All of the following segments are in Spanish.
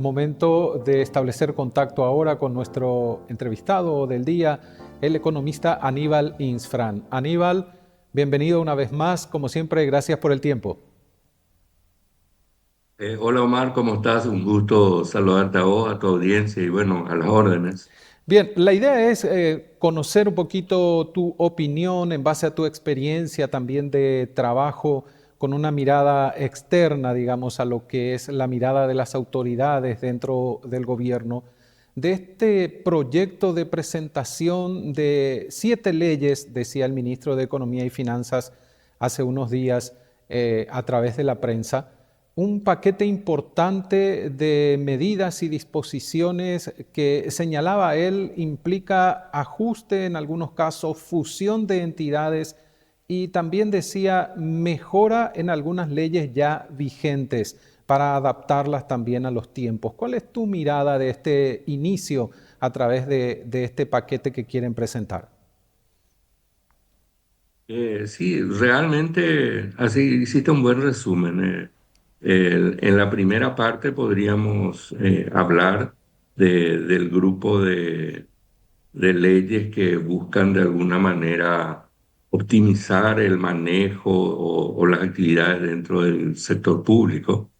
Momento de establecer contacto ahora con nuestro entrevistado del día, el economista Aníbal Insfrán. Aníbal, bienvenido una vez más, como siempre, gracias por el tiempo. Hola Omar, ¿cómo estás? Un gusto saludarte a vos, a tu audiencia y bueno, a las órdenes. Bien, la idea es conocer un poquito tu opinión en base a tu experiencia también de trabajo con una mirada externa, digamos, a lo que es la mirada de las autoridades dentro del gobierno, de este proyecto de presentación de 7 leyes, decía el ministro de Economía y Finanzas hace unos días a través de la prensa, un paquete importante de medidas y disposiciones que señalaba él implica ajuste, en algunos casos fusión de entidades y también decía mejora en algunas leyes ya vigentes para adaptarlas también a los tiempos. ¿Cuál es tu mirada de este inicio a través de este paquete que quieren presentar? Sí, realmente así hiciste un buen resumen. En la primera parte podríamos hablar del grupo de leyes que buscan de alguna manera optimizar el manejo o las actividades dentro del sector público.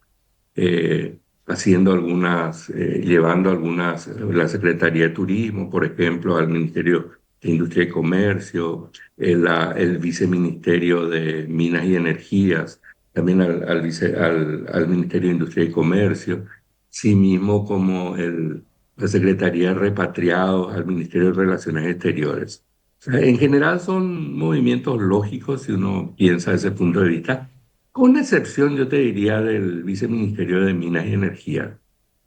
Haciendo llevando algunas, la Secretaría de Turismo, por ejemplo, al Ministerio de Industria y Comercio, el Viceministerio de Minas y Energías, también al Ministerio de Industria y Comercio, sí mismo como la Secretaría de Repatriados al Ministerio de Relaciones Exteriores. O sea, en general son movimientos lógicos si uno piensa desde ese punto de vista, con excepción, yo te diría, del Viceministerio de Minas y Energía.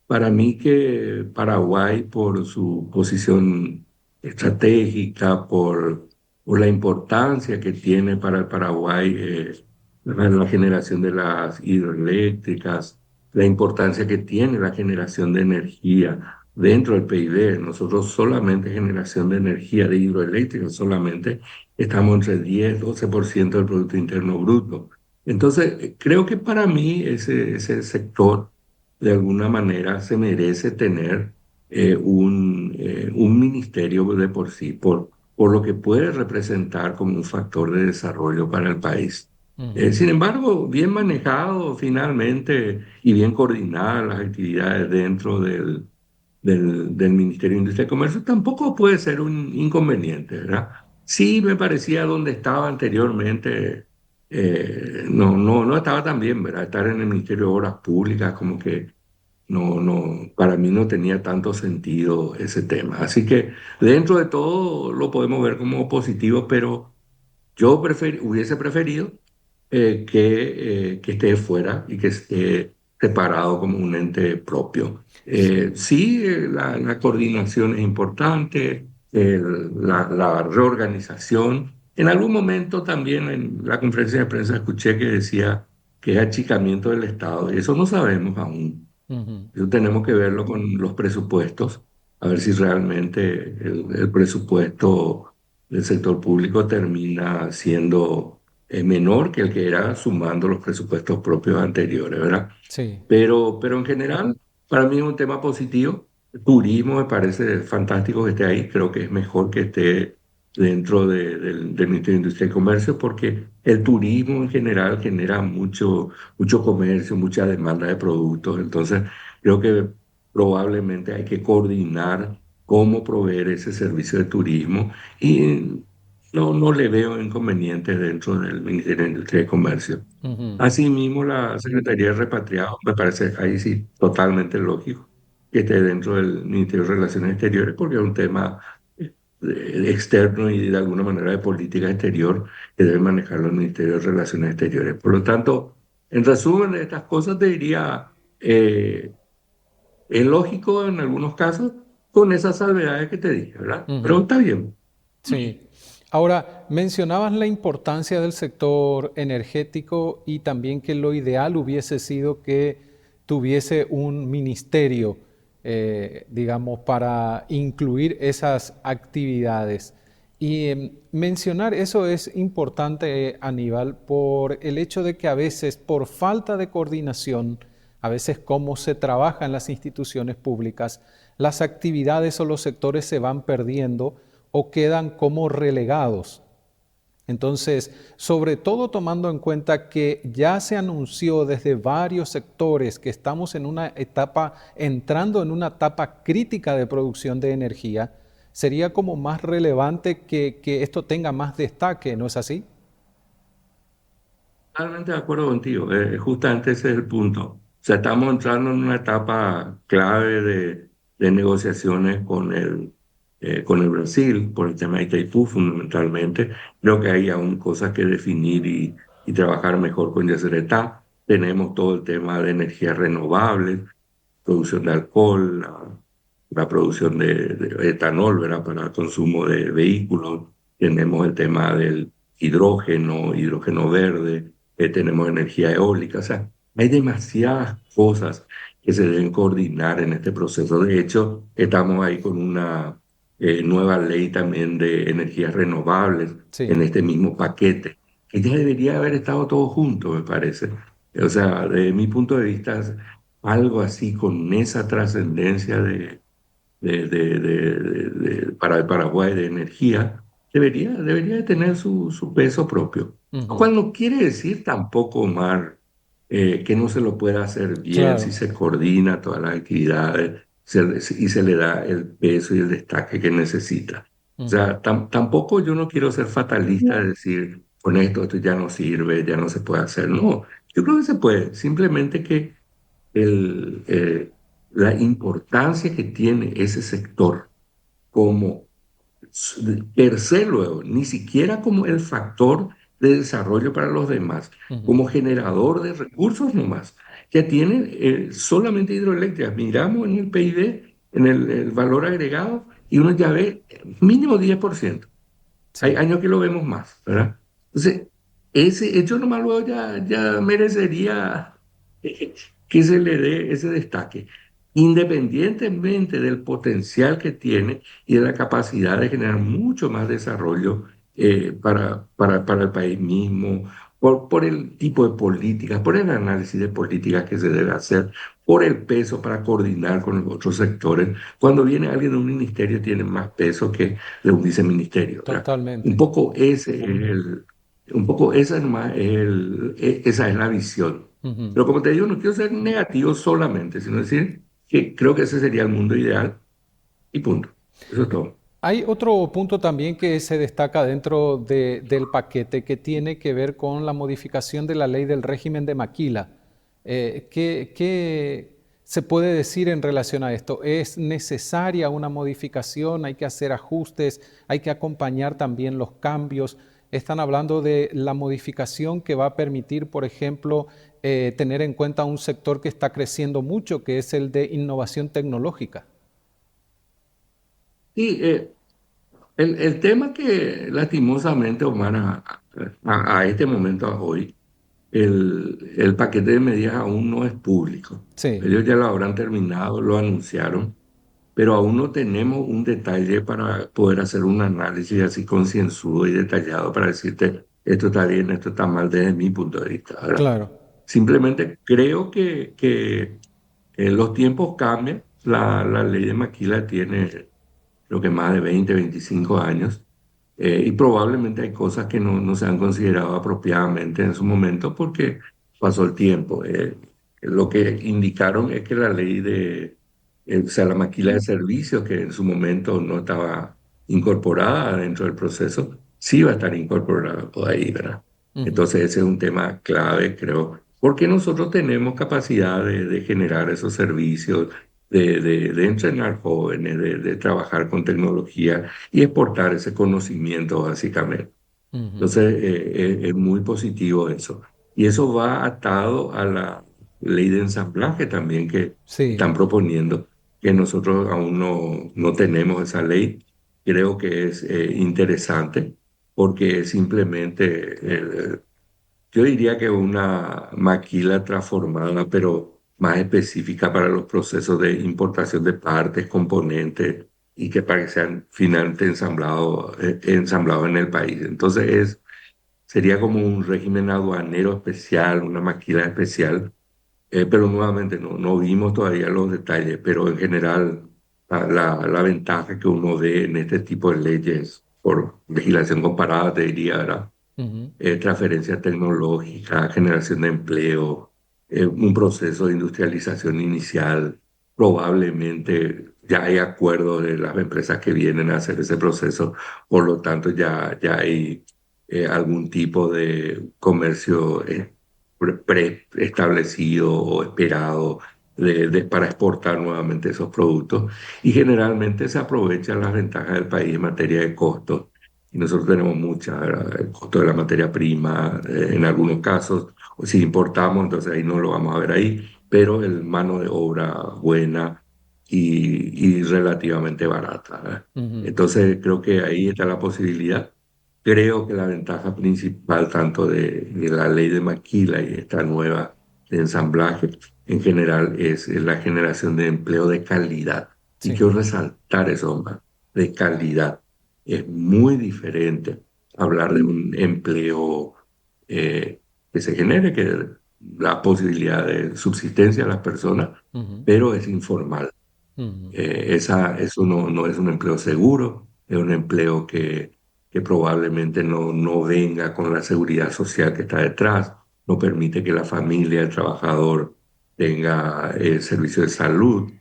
Para mí que Paraguay, por su posición estratégica, por la importancia que tiene para el Paraguay la generación de las hidroeléctricas, la importancia que tiene la generación de energía dentro del PIB. Nosotros solamente generación de energía de hidroeléctrica, solamente estamos entre 10-12% del Producto Interno Bruto. Entonces, creo que para mí ese sector de alguna manera se merece tener un ministerio de por sí, por lo que puede representar como un factor de desarrollo para el país. Ujú. Sin embargo, bien manejado finalmente y bien coordinadas las actividades dentro del Ministerio de Industria y Comercio tampoco puede ser un inconveniente, ¿verdad? Sí me parecía donde estaba anteriormente, no estaba tan bien, ¿verdad? Estar en el Ministerio de Obras Públicas como que para mí no tenía tanto sentido ese tema. Así que dentro de todo lo podemos ver como positivo, pero yo hubiese preferido que esté fuera y que esté separado como un ente propio. Sí, la coordinación es importante, la reorganización. En algún momento también en la conferencia de prensa escuché que decía que es achicamiento del Estado, y eso no sabemos aún. Ujú. Eso tenemos que verlo con los presupuestos, a ver si realmente el presupuesto del sector público termina siendo menor que el que era sumando los presupuestos propios anteriores, ¿verdad? Sí. Pero en general, para mí es un tema positivo. El turismo me parece fantástico que esté ahí, creo que es mejor que esté dentro del Ministerio de Industria y Comercio porque el turismo en general genera mucho comercio, mucha demanda de productos. Entonces, creo que probablemente hay que coordinar cómo proveer ese servicio de turismo y no le veo inconvenientes dentro del Ministerio de Industria y Comercio. Ujú. Asimismo, la Secretaría de Repatriados me parece ahí sí totalmente lógico que esté dentro del Ministerio de Relaciones Exteriores porque es un tema externo y de alguna manera de política exterior que debe manejarlo el Ministerio de Relaciones Exteriores. Por lo tanto, en resumen de estas cosas te diría, es lógico en algunos casos con esas salvedades que te dije, ¿verdad? Pero Ujú. está bien. Sí. Ahora, mencionabas la importancia del sector energético y también que lo ideal hubiese sido que tuviese un ministerio, digamos, para incluir esas actividades. Y mencionar eso es importante, Aníbal, por el hecho de que a veces, por falta de coordinación, a veces cómo se trabaja en las instituciones públicas, las actividades o los sectores se van perdiendo o quedan como relegados. Entonces, sobre todo tomando en cuenta que ya se anunció desde varios sectores que estamos en una etapa, entrando en una etapa crítica de producción de energía, sería como más relevante que esto tenga más destaque, ¿no es así? Totalmente de acuerdo contigo, justamente ese es el punto. O sea, estamos entrando en una etapa clave de negociaciones con el Brasil por el tema de Itaipú fundamentalmente. Creo que hay aún cosas que definir y trabajar mejor con Yacyretá. Tenemos todo el tema de energías renovables, producción de alcohol, la producción de etanol, ¿verdad? Para el consumo de vehículos. Tenemos el tema del hidrógeno, hidrógeno verde, tenemos energía eólica. O sea, hay demasiadas cosas que se deben coordinar en este proceso. De hecho, estamos ahí con una nueva ley también de energías renovables Sí. en este mismo paquete, que ya debería haber estado todo junto, me parece. O sea, de mi punto de vista, algo así con esa trascendencia para el Paraguay de energía, debería de tener su peso propio. Lo Ujú. cual no quiere decir tampoco, Omar, que no se lo pueda hacer bien si Claro. se coordina todas las actividades y se le da el peso y el destaque que necesita. O Ujú. sea, tampoco yo no quiero ser fatalista de decir, con esto ya no sirve, ya no se puede hacer. No, yo creo que se puede, simplemente que el, la importancia que tiene ese sector como per se luego, ni siquiera como el factor de desarrollo para los demás, Ujú. como generador de recursos nomás. Ya tienen solamente hidroeléctricas. Miramos en el PIB, en el valor agregado, y uno ya ve mínimo 10%. Hay Sí. años que lo vemos más, ¿verdad? Entonces, ese hecho nomás luego ya merecería que se le dé ese destaque, independientemente del potencial que tiene y de la capacidad de generar mucho más desarrollo para el país mismo, por el tipo de políticas, por el análisis de políticas que se debe hacer, por el peso para coordinar con los otros sectores. Cuando viene alguien de un ministerio, tiene más peso que de un viceministerio, ¿verdad? Un Totalmente. poco ese es un poco esa es, esa es la visión. Ujú. Pero como te digo, no quiero ser negativo solamente, sino decir que creo que ese sería el mundo ideal y punto. Eso es todo. Hay otro punto también que se destaca dentro del paquete que tiene que ver con la modificación de la ley del régimen de maquila. ¿Qué se puede decir en relación a esto? ¿Es necesaria una modificación? ¿Hay que hacer ajustes? ¿Hay que acompañar también los cambios? Están hablando de la modificación que va a permitir, por ejemplo, tener en cuenta un sector que está creciendo mucho, que es el de innovación tecnológica. Y el tema que lastimosamente, Omar, a este momento, a hoy, el paquete de medidas aún no es público. Sí. Ellos ya lo habrán terminado, lo anunciaron, pero aún no tenemos un detalle para poder hacer un análisis así concienzudo y detallado para decirte esto está bien, esto está mal desde mi punto de vista, ¿verdad? Claro. Simplemente creo que los tiempos cambian. La ley de Maquila tiene creo que más de 20 25 años, y probablemente hay cosas que no se han considerado apropiadamente en su momento porque pasó el tiempo. Lo que indicaron es que la ley o sea, la maquila de servicios que en su momento no estaba incorporada dentro del proceso, sí va a estar incorporada por ahí, ¿verdad? Ujú. Entonces ese es un tema clave, creo, porque nosotros tenemos capacidad de generar esos servicios, de entrenar jóvenes, de trabajar con tecnología y exportar ese conocimiento básicamente. Ujú. Entonces, es muy positivo eso. Y eso va atado a la ley de ensamblaje también que Sí. están proponiendo, que nosotros aún no tenemos esa ley. Creo que es interesante porque es simplemente, yo diría que una maquila transformada, pero más específica para los procesos de importación de partes, componentes y que para que sean finalmente ensamblados en el país. Entonces sería como un régimen aduanero especial, una maquila especial, pero nuevamente no vimos todavía los detalles, pero en general la ventaja que uno ve en este tipo de leyes por legislación comparada, te diría, ¿verdad? Ujú. Transferencia tecnológica, generación de empleo, un proceso de industrialización inicial. Probablemente ya hay acuerdos de las empresas que vienen a hacer ese proceso, por lo tanto ya hay algún tipo de comercio preestablecido o esperado para exportar nuevamente esos productos y generalmente se aprovechan las ventajas del país en materia de costos y nosotros tenemos mucha, ¿verdad? El costo de la materia prima, en algunos casos, o si importamos, entonces ahí no lo vamos a ver ahí, pero el mano de obra buena y relativamente barata, ¿verdad? Ujú. Entonces creo que ahí está la posibilidad. Creo que la ventaja principal tanto de la ley de Maquila y esta nueva de ensamblaje en general es la generación de empleo de calidad. Y Sí. quiero resaltar eso, más, de calidad. Es muy diferente hablar de un empleo que se genere, que la posibilidad de subsistencia a las personas, Ujú. pero es informal. Ujú. Eso no es un empleo seguro, es un empleo que probablemente no venga con la seguridad social que está detrás, no permite que la familia, el trabajador tenga servicio de salud,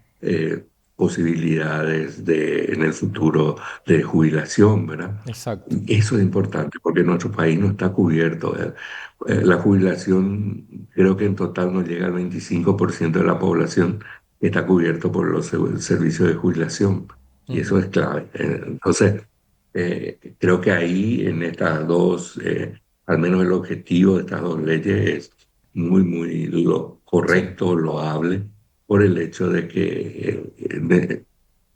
posibilidades en el futuro de jubilación, ¿verdad? Exacto. Y eso es importante porque nuestro país no está cubierto, ¿verdad? La jubilación creo que en total no llega al 25% de la población está cubierto por los servicios de jubilación y eso Ujú. es clave. Entonces, creo que ahí en estas dos, al menos el objetivo de estas dos leyes es muy lo Sí. correcto, loable, por el hecho de que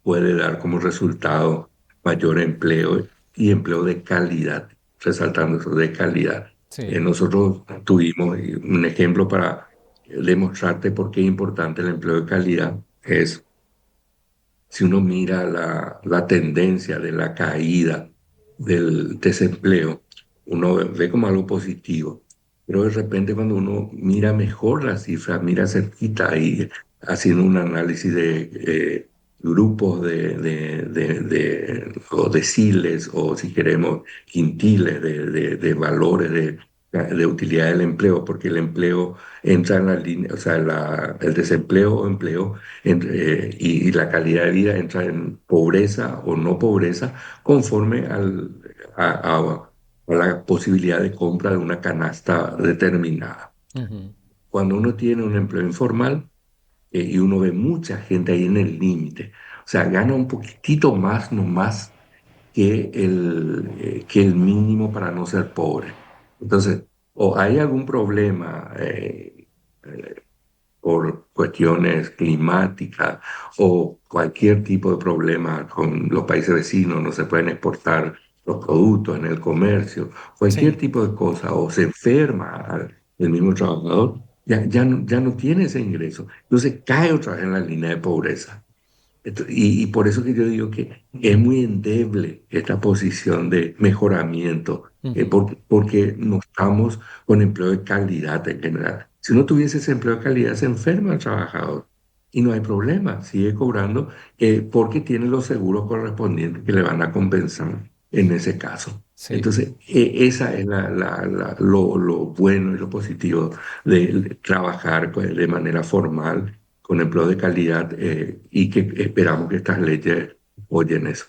puede dar como resultado mayor empleo y empleo de calidad, resaltando eso de calidad. Sí. Nosotros tuvimos un ejemplo para demostrarte por qué es importante el empleo de calidad. Es si uno mira la tendencia de la caída del desempleo, uno ve como algo positivo, pero de repente cuando uno mira mejor las cifras, mira cerquita y haciendo un análisis de grupos o deciles o si queremos quintiles de valores de utilidad del empleo, porque el empleo entra en la línea, o sea, el desempleo o empleo y la calidad de vida entra en pobreza o no pobreza conforme a la posibilidad de compra de una canasta determinada. Ujú. Cuando uno tiene un empleo informal y uno ve mucha gente ahí en el límite, o sea, gana un poquitito más nomás que el mínimo para no ser pobre. Entonces, o hay algún problema por cuestiones climáticas o cualquier tipo de problema con los países vecinos, no se pueden exportar los productos en el comercio, cualquier Sí. tipo de cosa, o se enferma el mismo trabajador, ya no tiene ese ingreso. Entonces cae otra vez en la línea de pobreza. Y por eso que yo digo que es muy endeble esta posición de mejoramiento, Ujú. porque no estamos con empleo de calidad en general. Si uno tuviese ese empleo de calidad, se enferma el trabajador y no hay problema, sigue cobrando porque tiene los seguros correspondientes que le van a compensar en ese caso. Sí. Entonces, esa es lo bueno y lo positivo de trabajar pues, de manera formal con empleo de calidad y que esperamos que estas leyes apoyen eso.